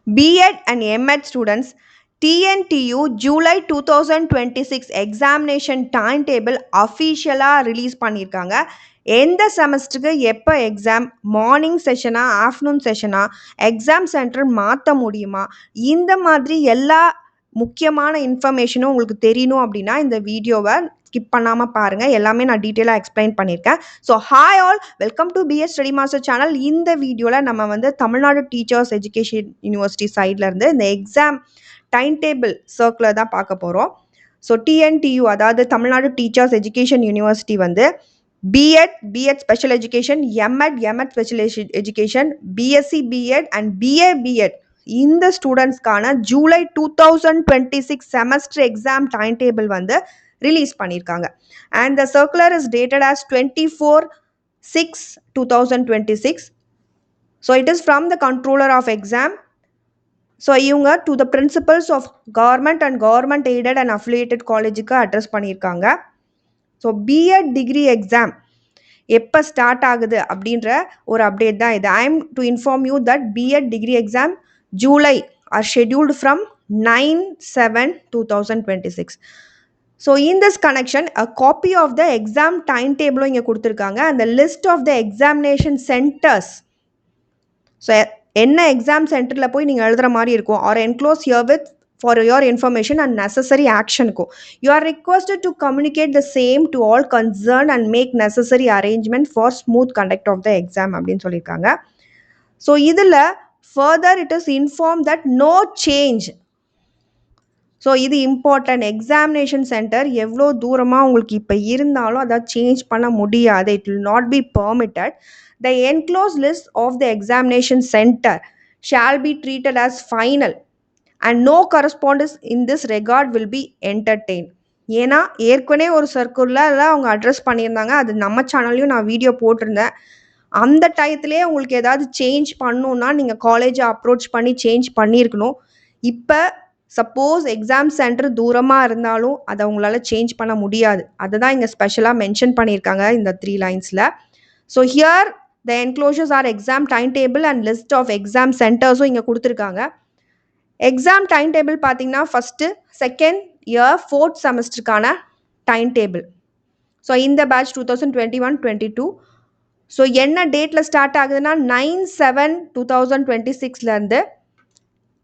B.Ed and M.Ed students, TNTU July 2026 examination timetable அஃபிஷியலாக release பண்ணியிருக்காங்க. எந்த செமஸ்டருக்கு எப்போ எக்ஸாம், மார்னிங் செஷனா ஆஃப்டர்நூன் செஷனா, எக்ஸாம் சென்டர் மாற்ற முடியுமா, இந்த மாதிரி எல்லா முக்கியமான இன்ஃபர்மேஷனும் உங்களுக்கு தெரியணும் அப்படின்னா இந்த வீடியோவை ஸ்கிப் பண்ணாமல் பாருங்கள். எல்லாமே நான் டீட்டெயிலாக எக்ஸ்பிளைன் பண்ணியிருக்கேன். So hi all, welcome to PS study master channel. இந்த வீடியோவில் நம்ம வந்து தமிழ்நாடு டீச்சர்ஸ் எஜுகேஷன் யூனிவர்சிட்டி சைட்லேருந்து இந்த எக்ஸாம் டைம் டேபிள் சர்க்குலர் தான் பார்க்க போகிறோம். ஸோ டிஎன்டியூ, அதாவது தமிழ்நாடு டீச்சர்ஸ் எஜுகேஷன் யூனிவர்சிட்டி வந்து BEd special education, MEd special education, BSc BEd and BEd இந்த ஸ்டூடெண்ட்ஸ்க்கான July 2026 semester exam time table வந்து ரிலீஸ் பண்ணியிருக்காங்க. And the circular is dated as 24/6/2026. So it is from the controller of exam. So இவங்க to the principals of government and government aided and affiliated காலேஜுக்கு address பண்ணியிருக்காங்க. So BEd degree exam எப்போ start ஆகுது அப்படின்ற ஒரு update தான் இது. I am to inform you that BEd degree exam July are scheduled from 9/7/2026. So in this connection a copy of the exam time டேபிளும் இங்கே கொடுத்துருக்காங்க. அந்த list of the examination centres, so என்ன எக்ஸாம் சென்டரில் போய் நீங்கள் எழுதுகிற மாதிரி இருக்கும், are enclose herewith for your information and necessary ஆக்ஷனுக்கும் you are requested to communicate the same to all concern and make necessary arrangement for smooth conduct of the exam அப்படின்னு சொல்லியிருக்காங்க. ஸோ இதில் further it is inform that no change. So இது important. Examination centre எவ்வளோ தூரமாக உங்களுக்கு இப்போ இருந்தாலும் அதை சேஞ்ச் பண்ண முடியாது. It will not be permitted. The enclose list of the examination centre shall be treated as final and no correspondence in this regard will be entertain. ஏன்னா ஏற்கனவே ஒரு சர்க்குலரில் அவங்க அட்ரஸ் பண்ணியிருந்தாங்க. அது நம்ம சேனல்லையும் நான் வீடியோ போட்டிருந்தேன். அந்த டயத்துலேயே உங்களுக்கு ஏதாவது சேஞ்ச் பண்ணணுன்னா நீங்கள் காலேஜை அப்ரோச் பண்ணி சேஞ்ச் பண்ணியிருக்கணும். இப்போ சப்போஸ் எக்ஸாம் சென்டர் தூரமாக இருந்தாலும் அதை உங்களால் சேஞ்ச் பண்ண முடியாது. அதை தான் இங்கே ஸ்பெஷலாக மென்ஷன் பண்ணியிருக்காங்க இந்த 3 லைன்ஸில். So here the enclosures are exam time table and list of exam சென்டர்ஸும் இங்கே கொடுத்துருக்காங்க. எக்ஸாம் டைம் டேபிள் பார்த்தீங்கன்னா ஃபஸ்ட்டு செகண்ட் இயர் 4th செமஸ்டருக்கான டைம் டேபிள். ஸோ இந்த பேட்ச் 2021-22. ஸோ என்ன டேட்டில் ஸ்டார்ட் ஆகுதுன்னா 9/7/2026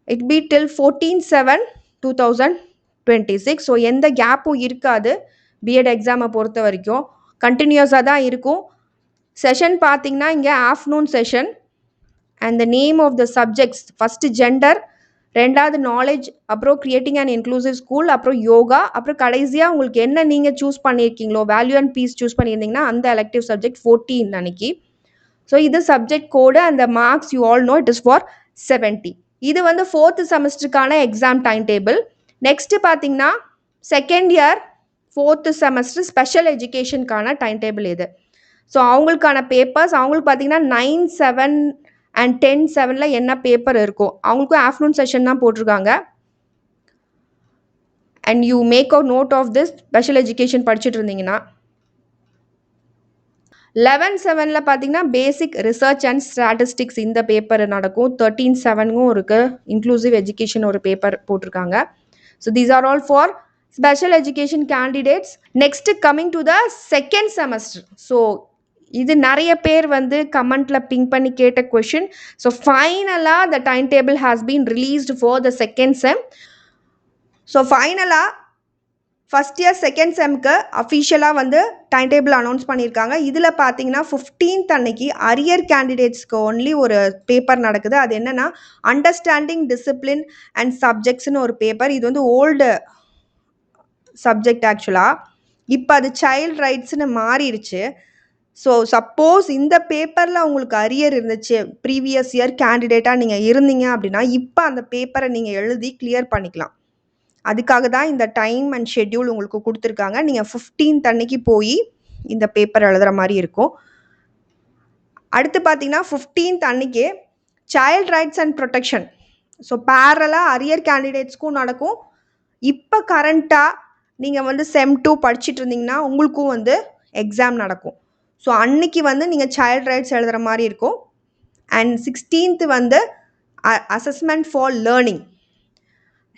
இட் பி டில் 14/7/2026. ஸோ எந்த கேப்பும் இருக்காது. பிஎட் எக்ஸாமை பொறுத்த வரைக்கும் கண்டினியூஸாக தான் இருக்கும். செஷன் பார்த்தீங்கன்னா இங்கே afternoon session. And the name of the subjects, first gender, ரெண்டாவது நாலேஜ், அப்புறம் கிரியேட்டிங் அண்ட் இன்க்ளூசிவ் ஸ்கூல், அப்புறம் யோகா, அப்புறம் கடைசியாக உங்களுக்கு என்ன நீங்கள் சூஸ் பண்ணியிருக்கீங்களோ வேல்யூ அண்ட் பீஸ் சூஸ் பண்ணியிருந்தீங்கன்னா அந்த எலெக்டிவ் சப்ஜெக்ட் 14 அன்னைக்கு. ஸோ இது subject code and the marks you all know it is for 70. இது வந்து 4th செமஸ்டருக்கான எக்ஸாம் டைம் டேபிள். நெக்ஸ்ட்டு பார்த்தீங்கன்னா second year 4th semester special எஜுகேஷனுக்கான டைம் டேபிள் இது. ஸோ அவங்களுக்கான பேப்பர்ஸ் அவங்களுக்கு பார்த்தீங்கன்னா 9/7 அண்ட் 10/7 என்ன பேப்பர் இருக்கும் அவங்களுக்கும் ஆஃப்டர்நூன் செஷன் தான் போட்டிருக்காங்க. And you make a note of this special education படிச்சுட்டு இருந்தீங்கன்னா. 11/7 பார்த்தீங்கன்னா பேசிக் ரிசர்ச் அண்ட் ஸ்டாட்டிஸ்டிக்ஸ் இந்த பேப்பர் நடக்கும். 13/7 இருக்குது. இன்க்ளூசிவ் எஜுகேஷன் ஒரு பேப்பர் போட்டிருக்காங்க. So these are all for special education candidates. Next coming to the second semester. So இது நிறைய பேர் வந்து கமெண்ட்டில் பிங் பண்ணி கேட்ட கொஷின். ஸோ ஃபைனலாக த time table has been released for the second sem. So ஃபைனலாக ஃபஸ்ட் இயர் செகண்ட் செம்க்கு அஃபிஷியலாக வந்து டைம் டேபிள் அனௌன்ஸ் பண்ணியிருக்காங்க. இதில் பார்த்தீங்கன்னா 15th அன்னைக்கு அரியர் கேண்டிடேட்ஸ்க்கு ஒன்லி ஒரு பேப்பர் நடக்குது. அது என்னென்னா அண்டர்ஸ்டாண்டிங் டிசிப்ளின் அண்ட் சப்ஜெக்ட்ஸ்னு ஒரு பேப்பர். இது வந்து ஓல்டு சப்ஜெக்ட் ஆக்சுவலாக. இப்போ அது சைல்ட் ரைட்ஸ்னு மாறிடுச்சு. ஸோ சப்போஸ் இந்த பேப்பரில் உங்களுக்கு அரியர் இருந்துச்சு, ப்ரீவியஸ் இயர் கேண்டிடேட்டாக நீங்கள் இருந்தீங்க அப்படின்னா இப்போ அந்த பேப்பரை நீங்கள் எழுதி கிளியர் பண்ணிக்கலாம். அதுக்காக தான் இந்த டைம் அண்ட் ஷெட்யூல் உங்களுக்கு கொடுத்துருக்காங்க. நீங்கள் 15th அன்னைக்கு போய் இந்த பேப்பர் எழுதுகிற மாதிரி இருக்கும். அடுத்து பார்த்தீங்கன்னா 15th அன்னைக்கே child rights and protection. So பேரலாக அரியர் கேண்டிடேட்ஸ்க்கும் நடக்கும். இப்போ கரண்ட்டாக நீங்கள் வந்து செம் 2 படிச்சுட்டு இருந்தீங்கன்னா உங்களுக்கும் வந்து எக்ஸாம் நடக்கும். ஸோ அன்னைக்கு வந்து நீங்கள் சைல்ட் ரைட்ஸ் எழுதுகிற மாதிரி இருக்கும். அண்ட் 16th வந்து அசஸ்மெண்ட் ஃபார் லேர்னிங்.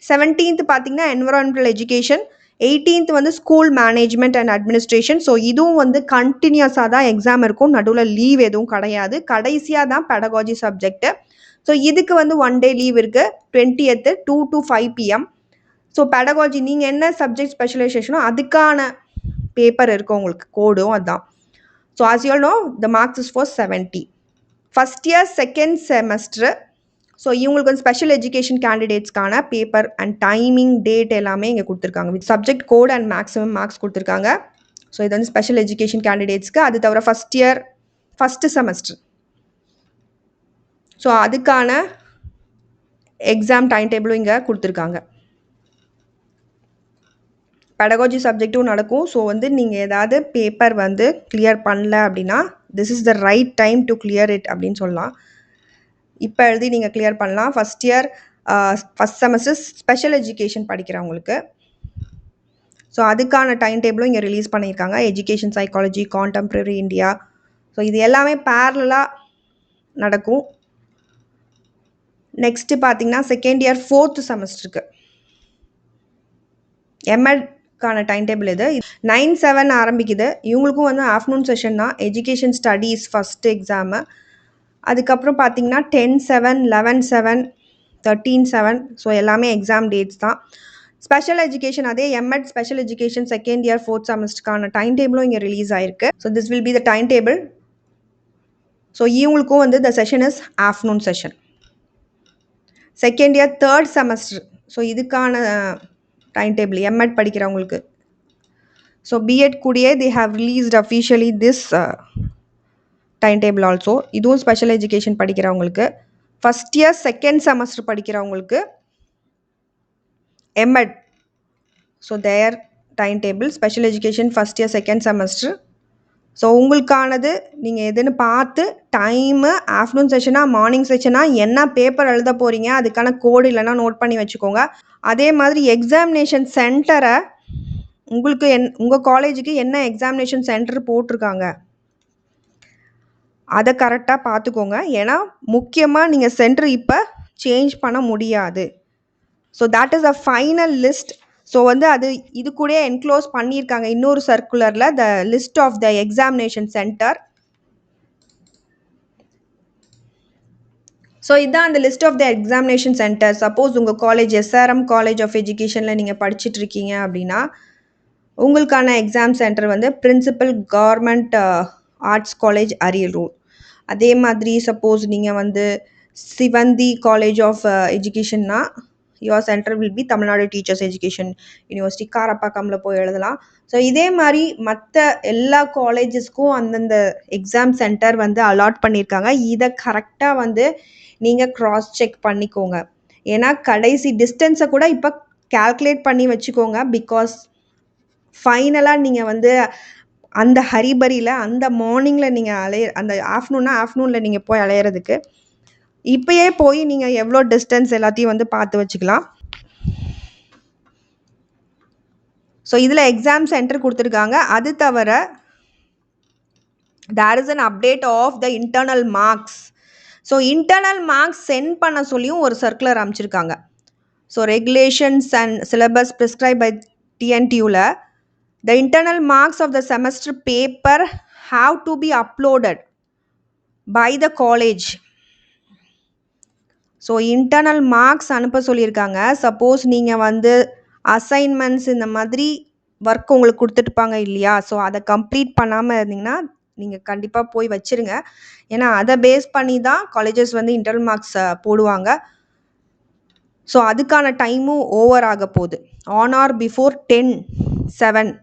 17th பார்த்தீங்கன்னா என்விரான்மெண்டல் எஜுகேஷன். 18th வந்து school management and administration. So இதுவும் வந்து கண்டினியூஸாக தான் எக்ஸாம் இருக்கும், நடுவில் லீவ் எதுவும் கிடையாது. கடைசியாக தான் பெடகாஜி சப்ஜெக்ட். ஸோ இதுக்கு வந்து 1 day லீவ் இருக்குது, 20th 2 to 5 PM. So pedagogy நீங்கள் என்ன சப்ஜெக்ட் ஸ்பெஷலைசேஷனோ அதுக்கான பேப்பர் இருக்கும் உங்களுக்கு, கோடும் அதுதான். So as you all know the marks is for 70. First year second semester. So இவங்களுக்கு வந்து ஸ்பெஷல் எஜுகேஷன் கேண்டிடேட்ஸ்க்கான பேப்பர் அண்ட் டைமிங் டேட் எல்லாமே இங்கே கொடுத்துருக்காங்க. With subject code and maximum marks கொடுத்துருக்காங்க. ஸோ இது வந்து ஸ்பெஷல் எஜுகேஷன் கேண்டிடேட்ஸ்க்கு. அது தவிர first year first semester, so அதுக்கான எக்ஸாம் டைம் டேபிளும் இங்கே கொடுத்துருக்காங்க. பெடகாஜி சப்ஜெக்ட்டும் நடக்கும். ஸோ வந்து நீங்கள் ஏதாவது பேப்பர் வந்து கிளியர் பண்ணல அப்படின்னா this is the right time to clear it அப்படின்னு சொல்லலாம். இப்போ எழுதி நீங்கள் கிளியர் பண்ணலாம். First year first semester special education படிக்கிறவங்களுக்கு. ஸோ அதுக்கான டைம் டேபிளும் இங்கே ரிலீஸ் பண்ணியிருக்காங்க. Education psychology, contemporary India. So இது எல்லாமே பேரலாக நடக்கும். நெக்ஸ்ட்டு பார்த்தீங்கன்னா செகண்ட் இயர் ஃபோர்த் செமஸ்டருக்கு எம்எட்கான டைம் டேபிள் இது 9/7 ஆரம்பிக்குது. இவங்களுக்கும் வந்து ஆஃப்டர்நூன் செஷன் தான். Education studies first exam. அதுக்கப்புறம் பார்த்தீங்கன்னா 10/7, 11/7, 13/7. ஸோ எல்லாமே எக்ஸாம் டேட்ஸ் தான். ஸ்பெஷல் எஜுகேஷன் அதே MEd special education second year fourth செமஸ்டருக்கான டைம் டேபிளும் இங்கே ரிலீஸ் ஆயிருக்கு. So this will be the time table. So இவங்களுக்கும் வந்து the session is afternoon session. Second year third semester, so இதுக்கான டைம் டேபிள் எம்எட் படிக்கிறவங்களுக்கு. So BEd கூடயே they have released officially this time table also. இதுவும் special education படிக்கிறவங்களுக்கு. First year second semester படிக்கிறவங்களுக்கு MEd. So their time table special education first year second semester. So உங்களுக்கானது நீங்கள் எதுன்னு பார்த்து time afternoon செஷனாக மார்னிங் செஷனாக என்ன பேப்பர் எழுத போகிறீங்க அதுக்கான கோடு இல்லைனா நோட் பண்ணி வச்சுக்கோங்க. அதே மாதிரி எக்ஸாமினேஷன் சென்டரை உங்களுக்கு உங்கள் காலேஜுக்கு என்ன எக்ஸாமினேஷன் சென்டர் போட்டிருக்காங்க அதை கரெக்டாக பார்த்துக்கோங்க. ஏன்னா முக்கியமாக நீங்கள் சென்டர் இப்போ சேஞ்ச் பண்ண முடியாது. So that is a final list. So வந்து அது இது கூட என்க்ளோஸ் பண்ணியிருக்காங்க இன்னொரு சர்க்குலரில், the list of the examination centre. So இதுதான் அந்த list of the examination centre. Suppose உங்கள் காலேஜ் எஸ்ஆர்எம் காலேஜ் ஆஃப் எஜுகேஷனில் நீங்கள் படிச்சுட்ருக்கீங்க அப்படின்னா உங்களுக்கான எக்ஸாம் சென்டர் வந்து principal government arts college Ariyalur. அதே மாதிரி சப்போஸ் நீங்கள் வந்து சிவந்தி காலேஜ் ஆஃப் எஜுகேஷன்னா your centre will be Tamil Nadu teachers education university காரப்பாக்கமில் போய் எழுதலாம். ஸோ இதே மாதிரி மற்ற எல்லா காலேஜஸ்க்கும் அந்தந்த எக்ஸாம் சென்டர் வந்து அலாட் பண்ணியிருக்காங்க. இதை கரெக்டாக வந்து நீங்கள் க்ராஸ் செக் பண்ணிக்கோங்க. ஏன்னா கடைசி டிஸ்டன்ஸை கூட இப்போ கால்குலேட் பண்ணி வச்சுக்கோங்க. பிகாஸ் ஃபைனலாக நீங்கள் வந்து அந்த ஹரிபரியில் அந்த மார்னிங்கில் நீங்கள் அந்த ஆஃப்டர்நூனில் நீங்கள் போய் அலையிறதுக்கு இப்போயே போய் நீங்கள் எவ்வளோ டிஸ்டன்ஸ் எல்லாத்தையும் வந்து பார்த்து வச்சுக்கலாம். ஸோ இதில் எக்ஸாம் சென்டர் கொடுத்துருக்காங்க. அது தவிர there is an update of the internal marks. So internal marks sent பண்ண சொல்லியும் ஒரு சர்க்குலர் அமைச்சிருக்காங்க. So regulations and syllabus prescribe by டிஎன்டியூவில் the internal marks of the semester paper have to be uploaded by the college. So internal marks அனுப்ப சொல்லியிருக்காங்க. Suppose நீங்கள் வந்து assignments இந்த மாதிரி ஒர்க் உங்களுக்கு கொடுத்துட்டுப்பாங்க இல்லையா, ஸோ அதை கம்ப்ளீட் பண்ணாமல் இருந்தீங்கன்னா நீங்கள் கண்டிப்பாக போய் வச்சுருங்க. ஏன்னா அதை பேஸ் பண்ணி தான் காலேஜஸ் வந்து இன்டர்னல் மார்க்ஸ் போடுவாங்க. ஸோ அதுக்கான டைமும் ஓவர் ஆக போகுது. On or before 10/7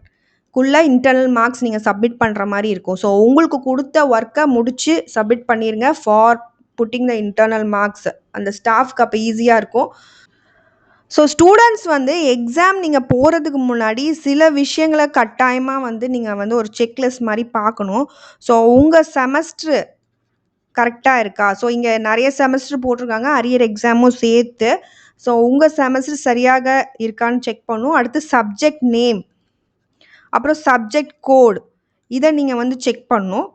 internal marks நீங்கள் சப்மிட் பண்ணுற மாதிரி இருக்கும். ஸோ உங்களுக்கு கொடுத்த ஒர்க்கை முடித்து சப்மிட் பண்ணிடுங்க for putting the internal marks. அந்த ஸ்டாஃப்க்கு அப்போ ஈஸியாக இருக்கும். ஸோ ஸ்டூடெண்ட்ஸ் வந்து எக்ஸாம் நீங்கள் போகிறதுக்கு முன்னாடி சில விஷயங்களை கட்டாயமாக வந்து நீங்கள் வந்து ஒரு செக்லிஸ்ட் மாதிரி பார்க்கணும். ஸோ உங்கள் செமஸ்ட்ரு கரெக்டாக இருக்கா. ஸோ இங்கே நிறைய செமஸ்டர் போட்டிருக்காங்க, அரியர் எக்ஸாமும் சேர்த்து. ஸோ உங்கள் செமஸ்டர் சரியாக இருக்கான்னு செக் பண்ணும். அடுத்து சப்ஜெக்ட் நேம், அப்புறம் சப்ஜெக்ட் கோட், இதை நீங்கள் வந்து செக் பண்ணணும்.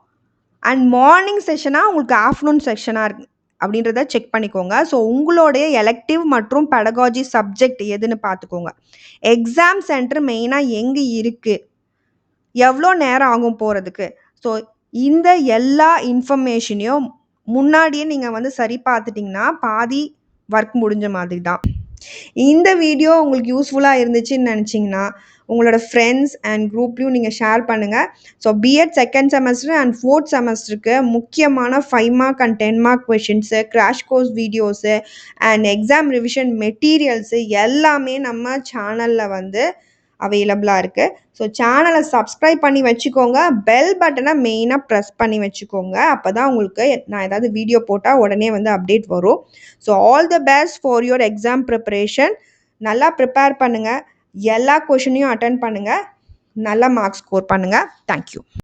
அண்ட் மார்னிங் செஷனாக உங்களுக்கு ஆஃப்டர்நூன் செஷனாக அப்படின்றத செக் பண்ணிக்கோங்க. ஸோ உங்களுடைய எலெக்டிவ் மற்றும் பெடகாஜி சப்ஜெக்ட் எதுன்னு பார்த்துக்கோங்க. எக்ஸாம் சென்டர் மெயினாக எங்கே இருக்குது, எவ்வளோ நேரம் ஆகும் போகிறதுக்கு. ஸோ இந்த எல்லா இன்ஃபர்மேஷனையும் முன்னாடியே நீங்கள் வந்து சரி பார்த்துட்டிங்கன்னா பாதி ஒர்க் முடிஞ்ச மாதிரி தான். இந்த வீடியோ உங்களுக்கு யூஸ்ஃபுல்லாக இருந்துச்சுன்னு நினச்சிங்கன்னா உங்களோட ஃப்ரெண்ட்ஸ் அண்ட் குரூப்லையும் நீங்கள் ஷேர் பண்ணுங்கள். So BEd second semester and fourth செமஸ்டருக்கு முக்கியமான 5 mark and 10 mark questions, crash course videos and exam revision materials எல்லாமே நம்ம சேனலில் வந்து அவைலபிளாக இருக்குது. ஸோ சேனலை சப்ஸ்கிரைப் பண்ணி வச்சுக்கோங்க. பெல் பட்டனை மெயினாக ப்ரெஸ் பண்ணி வச்சுக்கோங்க. அப்போ தான் உங்களுக்கு நான் ஏதாவது வீடியோ போட்டால் உடனே வந்து அப்டேட் வரும். So all the best for your exam preparation. நல்லா ப்ரிப்பேர் பண்ணுங்கள். எல்லா கொஷினையும் அட்டன் பண்ணுங்கள். நல்ல மார்க்ஸ் ஸ்கோர் பண்ணுங்கள். தேங்க்யூ.